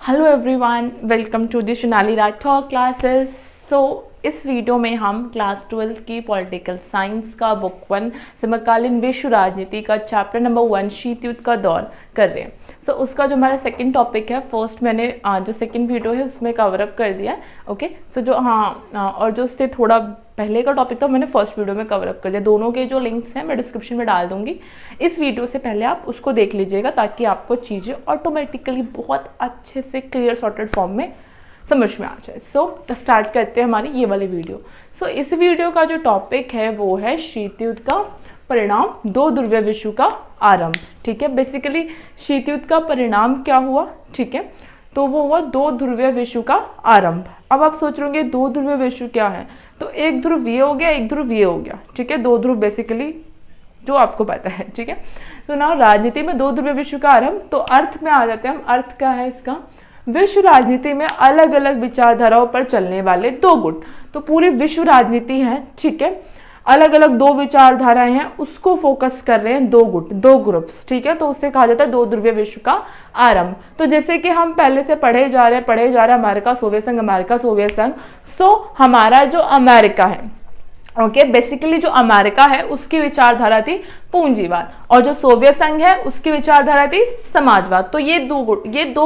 Hello everyone, welcome to the Sonali Rathore classes. So इस video में हम क्लास 12 की पॉलिटिकल साइंस का बुक 1 समकालीन विश्व राजनीति का चैप्टर नंबर 1 शीत युद्ध का दौर कर रहे हैं। सो उसका जो हमारा सेकंड टॉपिक है, फर्स्ट मैंने जो सेकंड वीडियो है उसमें कवर अप कर दिया है। ओके, सो जो और जो उससे थोड़ा पहले का टॉपिक था मैंने फर्स्ट वीडियो में कवर अप कर दिया। दोनों के जो लिंक्स हैं मैं डिस्क्रिप्शन में डाल दूंगी। इस वीडियो से पहले आप उसको देख लीजिएगा ताकि आपको चीज़ें ऑटोमेटिकली बहुत अच्छे से क्लियर सॉर्टेड फॉर्म में समझ में आ जाए। सो स्टार्ट करते हैं हमारी ये वाली वीडियो। सो इस वीडियो का जो टॉपिक है वो है शीत युद्ध का परिणाम, दो ध्रुवीय विश्व का आरंभ। ठीक है, बेसिकली शीत युद्ध का परिणाम क्या हुआ, ठीक है, तो वो हुआ दो ध्रुवीय विश्व का आरंभ। अब आप सोच रहे होंगे दो ध्रुवीय विश्व क्या है, तो एक ध्रुव ये हो गया, एक ध्रुव ये हो गया। ठीक है, दो ध्रुव बेसिकली जो आपको पता है। ठीक है, तो ना राजनीति में दो ध्रुवीय विश्व का आरंभ, तो अर्थ में आ जाते हैं हम। अर्थ क्या है इसका, विश्व राजनीति में अलग अलग विचारधाराओं पर चलने वाले दो गुट। तो पूरी विश्व राजनीति है, ठीक है, अलग अलग दो विचारधाराएं हैं, उसको फोकस कर रहे हैं दो गुट, दो ग्रुप्स। ठीक है, तो उससे कहा जाता है दो ध्रुवीय विश्व का आरंभ। तो जैसे कि हम पहले से पढ़े जा रहे हैं अमेरिका सोवियत संघ, अमेरिका सोवियत संघ। सो हमारा जो अमेरिका है, ओके, बेसिकली जो अमेरिका है उसकी विचारधारा थी पूंजीवाद, और जो सोवियत संघ है उसकी विचारधारा थी समाजवाद। तो ये दो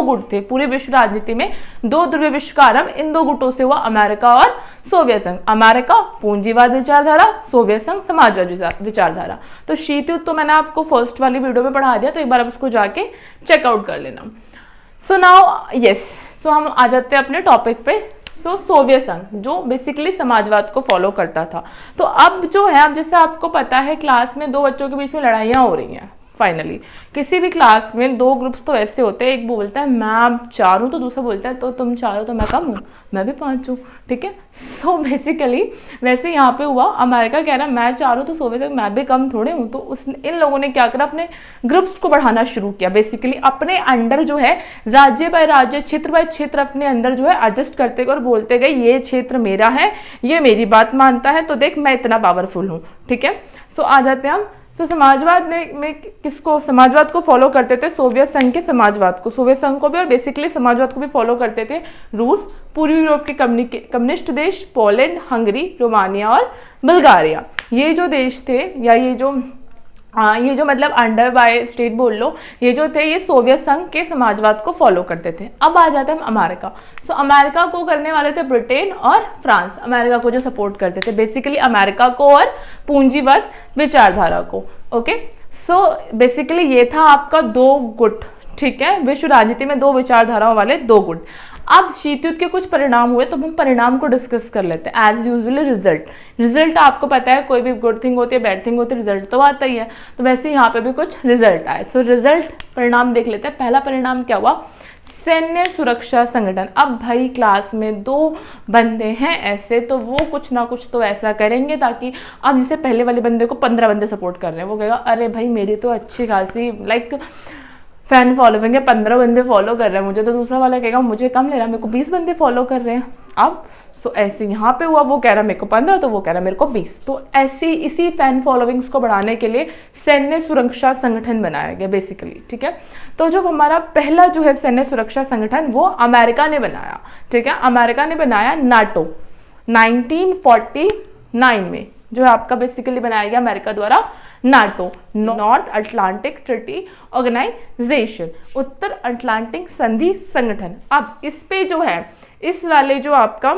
गुट थे पूरी विश्व राजनीति में। दो ध्रुवीय विश्व का आरंभ इन दो गुटों से हुआ, अमेरिका और सोवियत संघ। अमेरिका पूंजीवाद विचारधारा, सोवियत संघ समाजवाद विचारधारा। तो शीत युद्ध तो मैंने आपको फर्स्ट वाली वीडियो में पढ़ा दिया, तो एक बार आप उसको जाके चेकआउट कर लेना। सो नाउ यस, सो हम आ जाते हैं अपने टॉपिक पे। सोवियत संघ जो बेसिकली समाजवाद को फॉलो करता था। तो अब जो है, अब जैसे आपको पता है क्लास में दो बच्चों के बीच में लड़ाइयाँ हो रही हैं। फाइनली किसी भी क्लास में दो ग्रुप्स तो ऐसे होते हैं, एक बोलता है मैं 4 हूँ, तो दूसरा बोलता है तो तुम 4 हो तो मैं कम हूँ, मैं भी 5 हूँ। ठीक है, सो बेसिकली वैसे यहाँ पे हुआ, अमेरिका कह रहा मैं 4 हूँ तो सोवियत संघ मैं भी कम थोड़े हूँ। तो इन लोगों ने क्या करा, अपने ग्रुप्स को बढ़ाना शुरू किया। बेसिकली अपने अंडर जो है राज्य बाय राज्य, क्षेत्र बाय क्षेत्र अपने अंदर जो है एडजस्ट करते गए और बोलते गए ये क्षेत्र मेरा है, ये मेरी बात मानता है, तो देख मैं इतना पावरफुल हूँ। ठीक है, सो आ जाते हैं हम। तो समाजवाद में किसको, समाजवाद को फॉलो करते थे सोवियत संघ के समाजवाद को, सोवियत संघ को भी, और बेसिकली समाजवाद को भी फॉलो करते थे रूस, पूर्वी यूरोप के कम्युनिस्ट देश, पोलैंड, हंगरी, रोमानिया और बुल्गारिया। ये जो देश थे, या ये जो मतलब अंडर बाय स्टेट बोल लो, ये जो थे ये सोवियत संघ के समाजवाद को फॉलो करते थे। अब आ जाते हैं हम अमेरिका। सो अमेरिका को करने वाले थे ब्रिटेन और फ्रांस, अमेरिका को जो सपोर्ट करते थे बेसिकली अमेरिका को और पूंजीवाद विचारधारा को। ओके, सो बेसिकली ये था आपका दो गुट। ठीक है, विश्व राजनीति में दो विचारधाराओं वाले दो गुट। अब शीत युद्ध के कुछ परिणाम हुए, तो हम परिणाम को डिस्कस कर लेते हैं। एज यूजुअली रिजल्ट आपको पता है, कोई भी गुड थिंग होती है बैड थिंग होती है, रिजल्ट तो आता ही है। तो वैसे यहाँ पे भी कुछ रिजल्ट आए। सो रिजल्ट परिणाम देख लेते हैं। पहला परिणाम क्या हुआ, सैन्य सुरक्षा संगठन। अब भाई क्लास में दो बंदे हैं ऐसे, तो वो कुछ ना कुछ तो ऐसा करेंगे ताकि, अब जैसे पहले वाले बंदे को 15 बंदे सपोर्ट कर रहे हैं, वो कहेगा अरे भाई मेरी तो अच्छी खासी फैन फॉलोइंग है, 15 बंदे फॉलो कर रहे हैं मुझे, तो दूसरा वाला कहेगा मुझे कम ले रहा है, मेरे को 20 बंदे फॉलो कर रहे हैं। अब सो ऐसे यहाँ पे हुआ, वो कह रहा है मेरे को 15, तो वो कह रहा है मेरे को 20। तो ऐसी इसी फैन फॉलोइंग्स को बढ़ाने के लिए सैन्य सुरक्षा संगठन बनाया गया बेसिकली। ठीक है, तो जो हमारा पहला जो है सैन्य सुरक्षा संगठन वो अमेरिका ने बनाया। ठीक है, अमेरिका ने बनाया नाटो 1949 में, जो है आपका बेसिकली बनाया गया अमेरिका द्वारा NATO, North Atlantic Treaty Organisation, उत्तर अटलांटिक संधि संगठन। अब इस पे जो है, इस वाले जो आपका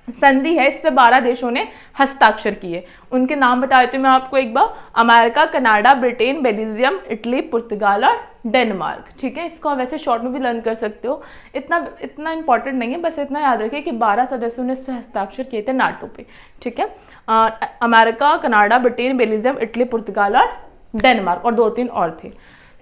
संधि है, इस पे 12 देशों ने हस्ताक्षर किए। उनके नाम बता देती हूँ मैं आपको एक बार, America, Canada, Britain, Belgium, Italy, पुर्तगाल और डेनमार्क। ठीक है, इसको आप वैसे शॉर्ट में भी लर्न कर सकते हो, इतना इंपॉर्टेंट नहीं है, बस इतना याद रखिए कि 12 सदस्यों ने इस पर हस्ताक्षर किए थे नाटो पे। ठीक है, America, Canada, Britain, Belgium, Italy, पुर्तगाल और डेनमार्क, और 2-3 और थे।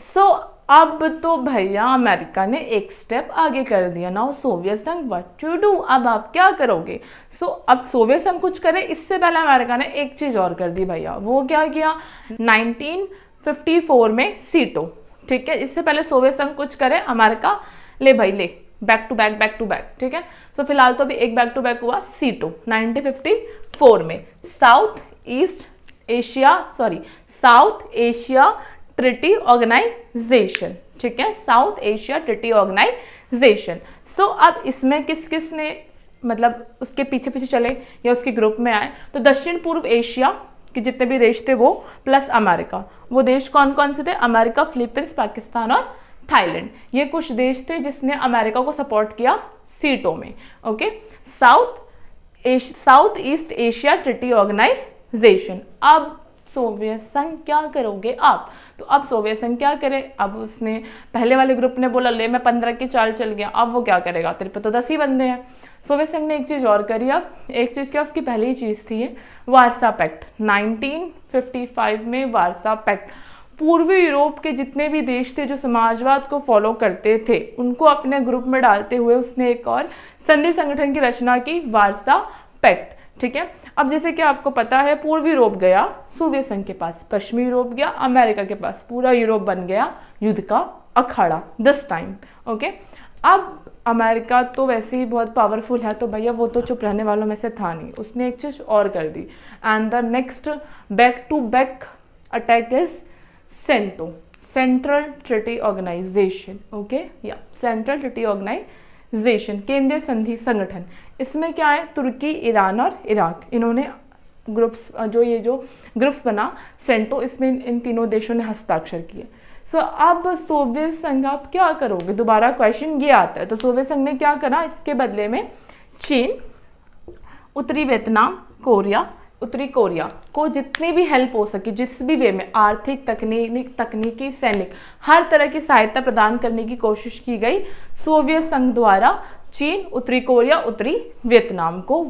सो अब तो भैया अमेरिका ने एक स्टेप आगे कर दिया। नाउ सोवियत संघ व्हाट टू डू, अब आप क्या करोगे। सो अब सोवियत संघ कुछ करे, इससे पहले अमेरिका ने एक चीज और कर दी भैया। वो क्या किया, 1954 में सीटो। ठीक है, इससे पहले सोवियत संघ कुछ करे, अमेरिका ले भाई ले, बैक टू बैक। ठीक है, तो फिलहाल तो अभी एक बैक टू बैक हुआ, सीटो 1954 में, साउथ एशिया ट्रीटी ऑर्गेनाइजेशन। ठीक है, South Asia treaty organisation so अब इसमें किस किस ने मतलब उसके पीछे पीछे चले या उसके ग्रुप में आए, तो दक्षिण पूर्व एशिया के जितने भी देश थे वो प्लस अमेरिका। वो देश कौन कौन से थे? अमेरिका, फिलीपींस, पाकिस्तान और थाईलैंड। ये कुछ देश थे जिसने अमेरिका को सपोर्ट किया सीटों में। Okay, South East Asia treaty organisation. अब सोवियत संघ क्या करोगे आप? तो अब सोवियत संघ क्या करे? अब उसने पहले वाले ग्रुप ने बोला ले मैं 15 की चाल चल गया, अब वो क्या करेगा? तेरे पे तो 10 ही बंदे हैं। सोवियत संघ ने एक चीज और करी। अब एक चीज क्या, उसकी पहली चीज थी वार्सा पैक्ट। 1955 में वार्सा पैक्ट पूर्वी यूरोप के जितने भी देश थे जो समाजवाद को फॉलो करते थे उनको अपने ग्रुप में डालते हुए उसने एक और संधि संगठन की रचना की, वार्सा पैक्ट। ठीक है, अब जैसे कि आपको पता है पूर्वी यूरोप गया सोवियत संघ के पास, पश्चिमी यूरोप गया अमेरिका के पास, पूरा यूरोप बन गया युद्ध का अखाड़ा दिस टाइम। ओके, अब अमेरिका तो वैसे ही बहुत पावरफुल है, तो भैया वो तो चुप रहने वालों में से था नहीं, उसने एक चीज और कर दी। And the next back to back attack is CENTO, Central Treaty Organisation. Okay, या सेंट्रल ट्रीटी ऑर्गेनाइजेशन, केंद्रीय संधि संगठन। इसमें क्या है, तुर्की, ईरान और इराक, इन्होंने ग्रुप्स जो ग्रुप्स बना सेंटो, इसमें इन तीनों देशों ने हस्ताक्षर किए। सो अब सोवियत संघ आप क्या करोगे? दोबारा क्वेश्चन ये आता है। तो सोवियत संघ ने क्या करा इसके बदले में? चीन, उत्तरी वियतनाम, उत्तरी कोरिया को जितनी भी हेल्प हो सकी, जिस भी वे में आर्थिक, तकनीकी, सैनिक, हर तरह की सहायता प्रदान करने की कोशिश की गई सोवियत संघ द्वारा। चीन, उत्तरी कोरिया, उत्तरी वियतनाम को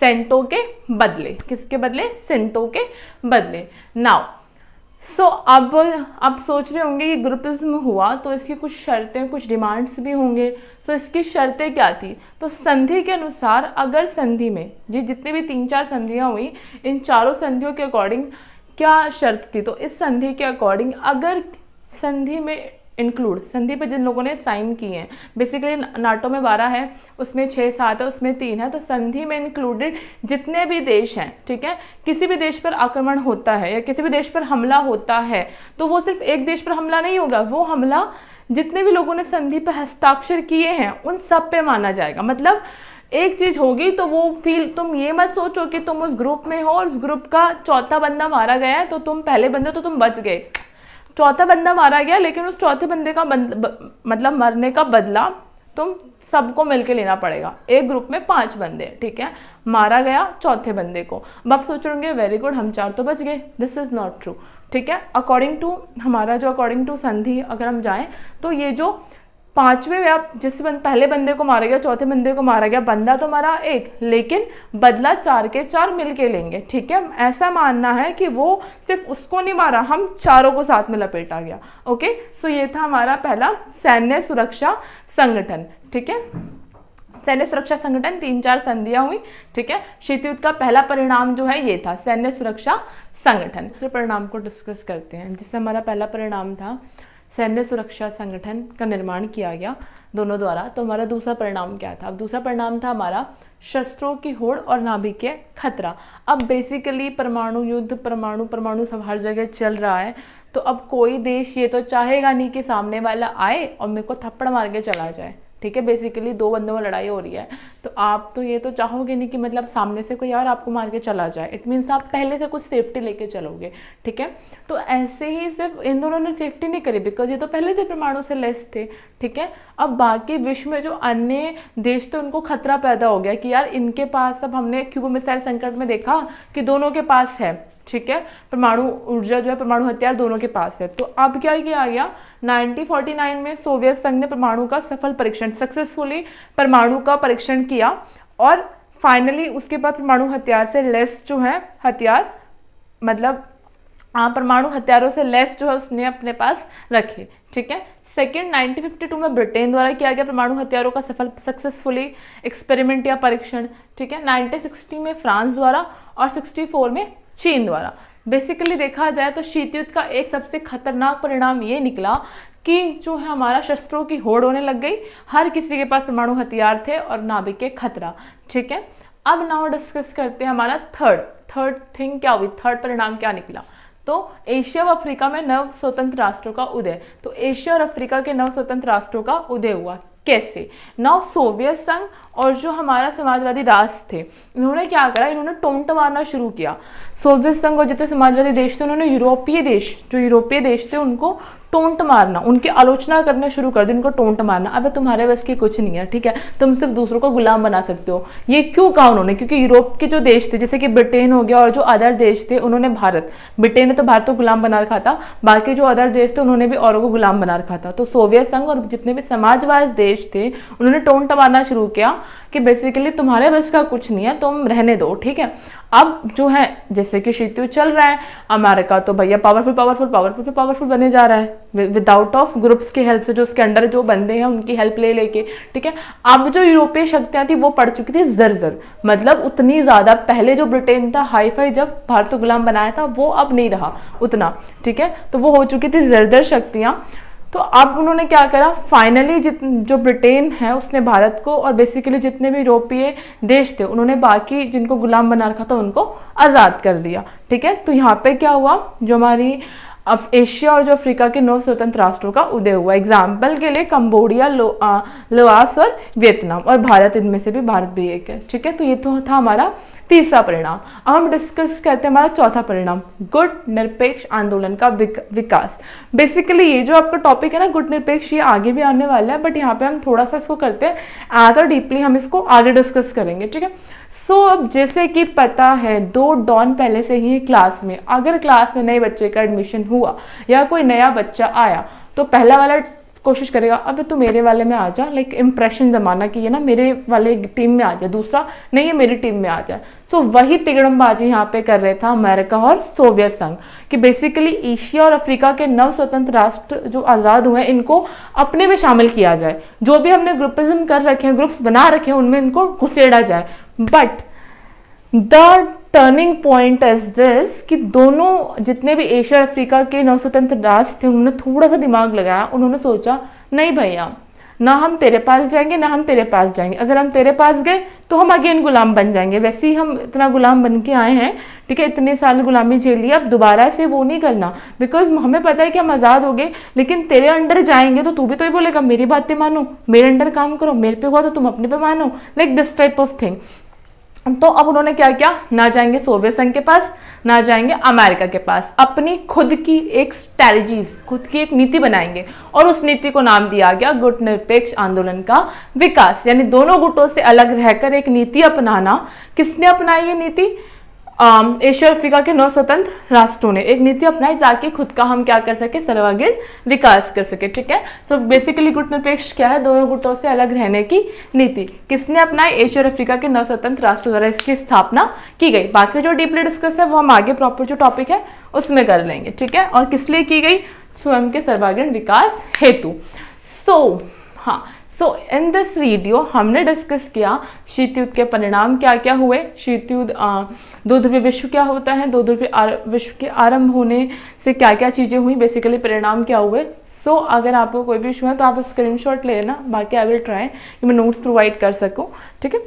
सेंटो के बदले। किसके बदले? सेंटो के बदले। नाउ अब सोच रहे होंगे कि ग्रुपिज्म हुआ तो इसकी कुछ शर्तें, कुछ डिमांड्स भी होंगे। तो इसकी शर्तें क्या थी? तो संधि के अनुसार अगर संधि में जितनी भी 3-4 संधियां हुई, इन चारों संधियों के अकॉर्डिंग क्या शर्त थी? तो इस संधि के अकॉर्डिंग अगर संधि में इंक्लूड, संधि पे जिन लोगों ने साइन किए हैं, बेसिकली नाटो में 12 है, उसमें 6-7 है, उसमें 3 है, तो संधि में इंक्लूडेड जितने भी देश हैं, ठीक है, किसी भी देश पर आक्रमण होता है या किसी भी देश पर हमला होता है तो वो सिर्फ एक देश पर हमला नहीं होगा, वो हमला जितने भी लोगों ने संधि पर हस्ताक्षर किए हैं उन सब पे माना जाएगा। मतलब एक चीज होगी तो वो तुम ये मत सोचो कि तुम उस ग्रुप में हो और उस ग्रुप का चौथा बंदा मारा गया है तो तुम पहले बंदे तो तुम बच गए। चौथा बंदा मारा गया लेकिन उस चौथे बंदे का मतलब मरने का बदला तुम सबको मिलके लेना पड़ेगा। एक ग्रुप में 5 बंदे, ठीक है, मारा गया चौथे बंदे को। अब आप सोच रहे होंगे वेरी गुड, हम 4 तो बच गए। दिस इज नॉट ट्रू, ठीक है। अकॉर्डिंग टू संधि अगर हम जाएं तो ये जो 5वें या पहले बंदे को मारा गया, चौथे बंदे को मारा गया, बंदा तो मारा एक लेकिन बदला 4 के 4 मिलके लेंगे, ठीक है। ऐसा मानना है कि वो सिर्फ उसको नहीं मारा, हम चारों को साथ में लपेटा गया। ओके, सो ये था हमारा पहला सैन्य सुरक्षा संगठन, ठीक है। सैन्य सुरक्षा संगठन 3-4 संधियां हुई, ठीक है। शीत युद्ध का पहला परिणाम जो है ये था सैन्य सुरक्षा संगठन। दूसरे परिणाम को डिस्कस करते हैं, जिससे हमारा पहला परिणाम था सैन्य सुरक्षा संगठन का निर्माण किया गया दोनों द्वारा। तो हमारा दूसरा परिणाम क्या था? अब दूसरा परिणाम था हमारा शस्त्रों की होड़ और नाभिकीय खतरा। अब बेसिकली परमाणु युद्ध, परमाणु सब हर जगह चल रहा है, तो अब कोई देश ये तो चाहेगा नहीं कि सामने वाला आए और मेरे को थप्पड़ मार के चला जाए, ठीक है। बेसिकली 2 बंदों में लड़ाई हो रही है तो आप तो ये तो चाहोगे नहीं कि मतलब सामने से कोई और आपको मार के चला जाए। इट मीन्स आप पहले से कुछ सेफ्टी लेके चलोगे, ठीक है। तो ऐसे ही सिर्फ इन दोनों ने सेफ्टी नहीं करी, बिकॉज ये तो पहले से परमाणु से लेस थे, ठीक है। अब बाकी विश्व में जो अन्य देश थे उनको खतरा पैदा हो गया कि यार इनके पास, अब हमने क्यूबा मिसाइल संकट में देखा कि दोनों के पास है, ठीक है, परमाणु ऊर्जा जो है, परमाणु हथियार दोनों के पास है। तो अब क्या किया गया, 1949 में सोवियत संघ ने परमाणु का सक्सेसफुली परमाणु का परीक्षण किया और फाइनली उसके बाद परमाणु हथियार से लेस जो है हथियार, मतलब परमाणु हथियारों से लेस जो है उसने अपने पास रखे, ठीक है। सेकेंड 1952 में ब्रिटेन द्वारा किया गया परमाणु हथियारों का सक्सेसफुली एक्सपेरिमेंट या परीक्षण, ठीक है। 1960 में फ्रांस द्वारा और 64 में चीन द्वारा। बेसिकली देखा जाए तो शीत युद्ध का एक सबसे खतरनाक परिणाम ये निकला कि जो है हमारा शस्त्रों की होड़ होने लग गई, हर किसी के पास परमाणु हथियार थे और नाभिकीय खतरा, ठीक है। अब नाउ डिस्कस करते हैं हमारा थर्ड थिंग क्या हुई, थर्ड परिणाम क्या निकला। तो एशिया व अफ्रीका में नव स्वतंत्र राष्ट्रों का उदय, तो एशिया और अफ्रीका के नव स्वतंत्र राष्ट्रों का उदय हुआ कैसे? नव सोवियत संघ और जो हमारा समाजवादी राष्ट्र थे, इन्होंने क्या करा, इन्होंने टोंट मारना शुरू किया। सोवियत संघ और जितने समाजवादी देश थे उन्होंने यूरोपीय देश थे उनको टोंट मारना, उनकी आलोचना करना शुरू कर दी, उनको टोंट मारना। अब तुम्हारे बस की कुछ नहीं है, ठीक है, तुम सिर्फ दूसरों को गुलाम बना सकते हो। ये क्यों कहा उन्होंने? क्योंकि यूरोप के जो देश थे जैसे कि ब्रिटेन हो गया और जो अदर देश थे, उन्होंने ब्रिटेन ने तो भारत को गुलाम बना रखा था, बाकी जो अदर देश थे उन्होंने भी औरों को गुलाम बना रखा था। तो सोवियत संघ और जितने भी समाजवादी देश थे उन्होंने टोंट मारना शुरू किया कि बेसिकली तुम्हारे बस का कुछ नहीं है, तुम रहने दो, ठीक है। अब जो है जैसे कि शीत युद्ध चल रहा है, अमेरिका तो भैया पावरफुल बने जा रहा है विदाउट ऑफ ग्रुप्स की हेल्प से, जो उसके अंडर जो बंदे हैं उनकी हेल्प ले लेके, ठीक है। अब जो यूरोपीय शक्तियां थी वो पड़ चुकी थी जर्जर, मतलब उतनी ज्यादा, पहले जो ब्रिटेन था हाई फाई जब भारत को गुलाम बनाया था वो अब नहीं रहा उतना, ठीक है। तो वो हो चुकी थी जर्जर शक्तियां। तो अब उन्होंने क्या करा, फाइनली जो ब्रिटेन है उसने भारत को और बेसिकली जितने भी यूरोपीय देश थे उन्होंने बाकी जिनको गुलाम बना रखा था उनको आज़ाद कर दिया, ठीक है। तो यहाँ पे क्या हुआ, जो हमारी एशिया और जो अफ्रीका के नव स्वतंत्र राष्ट्रों का उदय हुआ। एग्जाम्पल के लिए कंबोडिया, लाओस और वियतनाम, और भारत, इनमें से भी भारत भी एक है, ठीक है। तो ये तो था हमारा तीसरा परिणाम। अब हम डिस्कस करते हैं हमारा चौथा परिणाम, गुट निरपेक्ष आंदोलन का विकास। बेसिकली ये जो आपका टॉपिक है ना गुट निरपेक्ष, ये आगे भी आने वाला है, बट यहाँ पे हम थोड़ा सा इसको करते हैं एज और डीपली हम इसको आगे डिस्कस करेंगे, ठीक है। सो अब जैसे कि पता है 2 डॉन पहले से ही क्लास में, अगर क्लास में नए बच्चे का एडमिशन हुआ या कोई नया बच्चा आया तो पहला वाला कोशिश करेगा अबे तू मेरे वाले में आ जा, लाइक इंप्रेशन जमाना कि ये ना मेरे वाले टीम में आ जाए, दूसरा नहीं है मेरी टीम में आ जाए। सो वही तिगड़मबाजी यहाँ पे कर रहे था अमेरिका और सोवियत संघ कि बेसिकली एशिया और अफ्रीका के नव स्वतंत्र राष्ट्र जो आज़ाद हुए हैं इनको अपने में शामिल किया जाए, जो भी हमने ग्रुपिज्म कर रखे हैं, ग्रुप्स बना रखे हैं, उनमें इनको घुसेड़ा जाए। But the turning point is this कि दोनों जितने भी एशिया और अफ्रीका के नव स्वतंत्र राष्ट्र थे उन्होंने थोड़ा सा दिमाग लगाया, उन्होंने सोचा नहीं भैया, ना हम तेरे पास जाएंगे ना हम तेरे पास जाएंगे, अगर हम तेरे पास गए तो हम अगेन गुलाम बन जाएंगे, वैसे ही हम इतना गुलाम बन के आए हैं, ठीक है, इतने साल गुलामी झेल ली, अब दोबारा से वो नहीं करना, बिकॉज हमें पता है कि हम आज़ाद हो गए, लेकिन तेरे अंडर जाएंगे तो तू भी तो ही बोलेगा मेरी बातें मानो, मेरे अंडर काम करो, मेरे पे हुआ तो तुम अपने पे मानो, like this type of thing. तो अब उन्होंने क्या किया, ना जाएंगे सोवियत संघ के पास, ना जाएंगे अमेरिका के पास, अपनी खुद की एक स्ट्रैटेजीज, खुद की एक नीति बनाएंगे, और उस नीति को नाम दिया गया गुट निरपेक्ष आंदोलन का विकास, यानी दोनों गुटों से अलग रहकर एक नीति अपनाना। किसने अपनाई ये नीति? एशिया और अफ्रीका के नव स्वतंत्र राष्ट्रों ने एक नीति अपनाई ताकि खुद का हम क्या कर सके, सर्वांगीण विकास कर सके, ठीक है। सो बेसिकली गुट निरपेक्ष क्या है, दोनों गुटों से अलग रहने की नीति किसने अपनाई? एशिया और अफ्रीका के नव स्वतंत्र राष्ट्रों द्वारा इसकी स्थापना की गई। बाकी जो डीपली डिस्कस है वो हम आगे प्रॉपर जो टॉपिक है उसमें कर लेंगे, ठीक है। और किस लिए की गई? स्वयं के सर्वांगीण विकास हेतु। सो इन दिस वीडियो हमने डिस्कस किया शीत युद्ध के परिणाम क्या क्या हुए, शीत युद्ध, दो ध्रुवीय विश्व क्या होता है, दो ध्रुवीय विश्व के आरंभ होने से क्या क्या चीज़ें हुई, बेसिकली परिणाम क्या हुए। सो अगर आपको कोई भी इशू है तो आप स्क्रीनशॉट ले लेना, बाकी आई विल ट्राई कि मैं नोट्स प्रोवाइड कर सकूँ, ठीक है।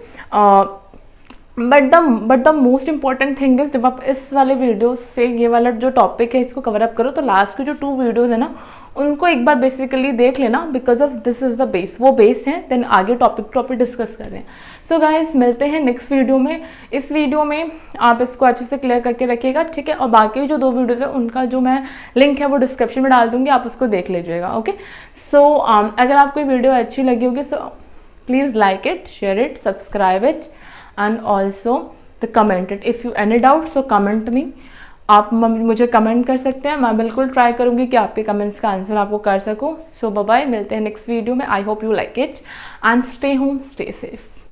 But the most important thing is जब आप इस वाले वीडियो से ये वाला जो टॉपिक है इसको कवर अप करो तो लास्ट के जो 2 वीडियोज़ है ना उनको एक बार बेसिकली देख लेना, because of this is the base, वो बेस है, देन आगे टॉपिक डिस्कस कर रहे हैं। सो गाइस मिलते हैं नेक्स्ट वीडियो में। इस वीडियो में आप इसको अच्छे से क्लियर करके रखिएगा, ठीक है। और बाकी जो 2 वीडियोज़ है उनका जो मैं लिंक है वो डिस्क्रिप्शन में डाल दूंगी, आप उसको देख लीजिएगा, ओके। सो अगर आपको वीडियो अच्छी लगी होगी so please like it, share it, subscribe it and also the comment it. If you any doubt so comment me. आप मुझे कमेंट कर सकते हैं, मैं बिल्कुल ट्राई करूंगी कि आपके कमेंट्स का आंसर आपको कर सकूं। सो बाय बाय, मिलते हैं नेक्स्ट वीडियो में। I hope you like it and stay home, stay safe.